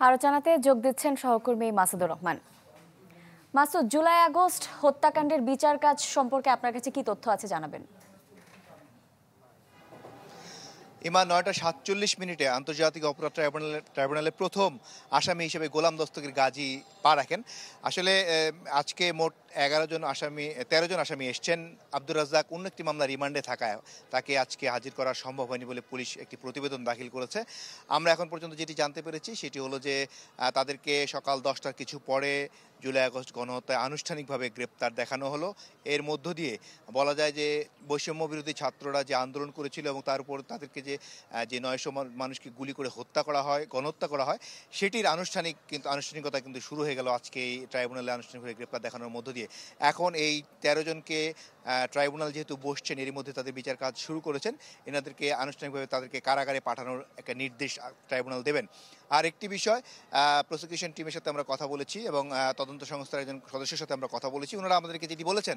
আরো জানাতে যোগ দিচ্ছেন সহকর্মী মাসুদুর রহমান। মাসুদ, জুলাই আগস্ট হত্যাকাণ্ডের বিচার কাজ সম্পর্কে আপনার কাছে কি তথ্য আছে জানাবেন। ইমা ৯টা ৪৭ আন্তর্জাতিক অপরাধ ট্রাইব্যুনালে প্রথম আসামি হিসেবে গোলাম দস্তগীর গাজী পা রাখেন। আসলে আজকে মোট ১৩ জন আসামি এসছেন। আব্দুর রাজ্জাক অন্য একটি মামলা রিমান্ডে থাকায় তাকে আজকে হাজির করা সম্ভব হয়নি বলে পুলিশ একটি প্রতিবেদন দাখিল করেছে। আমরা এখন পর্যন্ত যেটি জানতে পেরেছি সেটি হলো যে তাদেরকে সকাল ১০টার কিছু পরে জুলাই আগস্ট গণহত্যায় আনুষ্ঠানিকভাবে গ্রেপ্তার দেখানো হলো। এর মধ্য দিয়ে বলা যায় যে বৈষম্য বিরোধী ছাত্ররা যে আন্দোলন করেছিল এবং তার উপর তাদেরকে যে ৯০০ মানুষকে গুলি করে গণহত্যা করা হয় সেটির আনুষ্ঠানিকতা কিন্তু শুরু হয়ে গেল আজকে এই ট্রাইব্যুনালে আনুষ্ঠানিকভাবে গ্রেপ্তার দেখানোর মধ্য দিয়ে। এখন এই ১৩ জনকে ট্রাইব্যুনাল যেহেতু বসছেন, এরই মধ্যে তাদের বিচার কাজ শুরু করেছেন। এনাদেরকে আনুষ্ঠানিকভাবে তাদেরকে কারাগারে পাঠানোর একটা নির্দেশ ট্রাইব্যুনাল দেবেন। আর একটি বিষয়, প্রসিকিউশন টিমের সাথে আমরা কথা বলেছি এবং তদন্ত সংস্থার একজন সদস্যের সাথে আমরা কথা বলেছি। ওনারা আমাদেরকে যেটি বলেছেন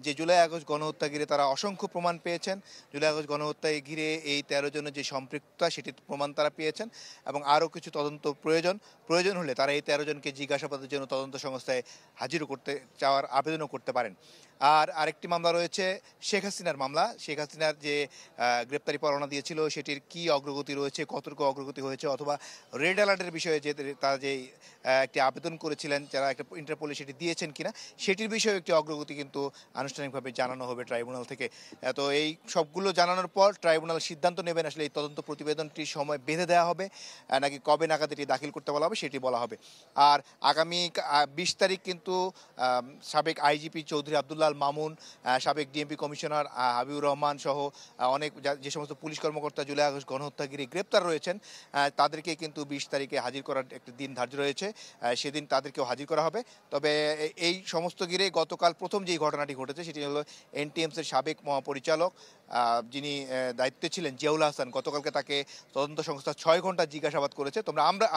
যে জুলাই আগস্ট গণহত্যা ঘিরে তারা অসংখ্য প্রমাণ পেয়েছেন। জুলাই আগস্ট গণহত্যায় ঘিরে এই ১৩ জনের যে সম্পৃক্ততা সেটির প্রমাণ তারা পেয়েছেন এবং আরও কিছু তদন্ত প্রয়োজন হলে তারা এই ১৩ জনকে জিজ্ঞাসাবাদের জন্য তদন্ত সংস্থায় হাজির করতে চাওয়ার আবেদনও করতে পারেন। আর আরেকটি মামলা রয়েছে শেখ হাসিনার মামলা। শেখ হাসিনার যে গ্রেপ্তারি পরোয়ানা দিয়েছিল সেটির কি অগ্রগতি রয়েছে, কতটুকু অগ্রগতি হয়েছে, অথবা রেড অ্যালার্টের বিষয়ে যে তারা যে একটি আবেদন করেছিলেন যারা একটা ইন্টারপোলে সেটি দিয়েছেন কিনা সেটির বিষয়ে একটি অগ্রগতি কিন্তু আনুষ্ঠানিকভাবে জানানো হবে ট্রাইব্যুনাল থেকে। তো এই সবগুলো জানানোর পর ট্রাইব্যুনাল সিদ্ধান্ত নেবেন আসলে এই তদন্ত প্রতিবেদনটির সময় বেঁধে দেওয়া হবে নাকি কবে নাগাদ এটি দাখিল করতে বলা হবে সেটি বলা হবে। আর আগামী ২০ তারিখ কিন্তু সাবেক আইজিপি চৌধুরী আবদুল্লাহ আল মামুন, সাবেক ডিএমপি কমিশনার হাবিবুর রহমান সহ অনেক যে সমস্ত পুলিশ কর্মকর্তা জুলাই আগস্ট গণহত্যাগিরি গ্রেপ্তার রয়েছেন তাদেরকে কিন্তু ২০ তারিখে হাজির করার একটি দিন ধার্য রয়েছে। সেদিন তাদেরকেও হাজির করা হবে। তবে এই সমস্ত ঘিরে গতকাল প্রথম যেই ঘটনাটি ঘটেছে সেটি হলো এনটিএমসির সাবেক মহাপরিচালক যিনি দায়িত্বে ছিলেন জিয়াউল হাসান, গতকালকে তাকে তদন্ত সংস্থা ৬ ঘন্টা জিজ্ঞাসাবাদ করেছে।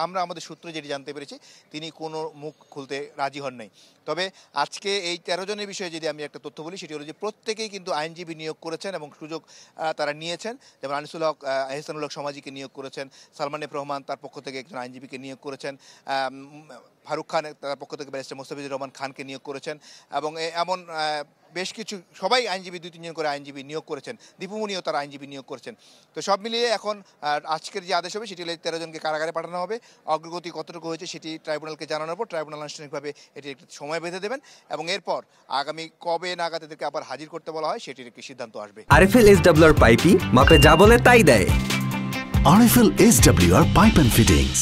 আমরা আমাদের সূত্রে যেটি জানতে পেরেছি তিনি কোনো মুখ খুলতে রাজি হন নাই। তবে আজকে এই ১৩ জনের বিষয়ে যদি আমি একটা তথ্য বলি সেটি হলো যে প্রত্যেকেই কিন্তু আইনজীবী নিয়োগ করেছেন এবং সুযোগ তারা নিয়েছেন। যেমন আনিসুল হক এহসানুল হক সমাজিকে নিয়োগ করেছেন, সালমান এফ রহমান তার পক্ষ থেকে একজন আইনজীবীকে নিয়োগ করেছেন, ফারুক খান তার পক্ষ থেকে ব্যারিস্টার মোস্তাফিজুর রহমান খানকে নিয়োগ করেছেন এবং এমন বেশ কিছু সবাই আইনজীবী ২-৩ জন করে আইনজীবী নিয়োগ করেছেন। দীপুমণিও তারা আইনজীবী নিয়োগ করেছেন। তো সব মিলিয়ে এখন আজকের যে আদেশ হবে সেটি হলে ১৩ জনকে কারাগারে পাঠানো হবে। অগ্রগতি কতটুকু হয়েছে সেটি ট্রাইব্যুনালকে জানানোর পর ট্রাইব্যুনাল আনুষ্ঠানিকভাবে এটি একটি সময় বেঁধে দেবেন এবং এরপর আগামী কবে নাগাদ এদেরকে আবার হাজির করতে বলা হয় সেটির একটি সিদ্ধান্ত আসবে। আরএফএল এসডব্লিউআর পাইপি মাপে যা বলে তাই দেয়। RFL SWR pipe and fittings.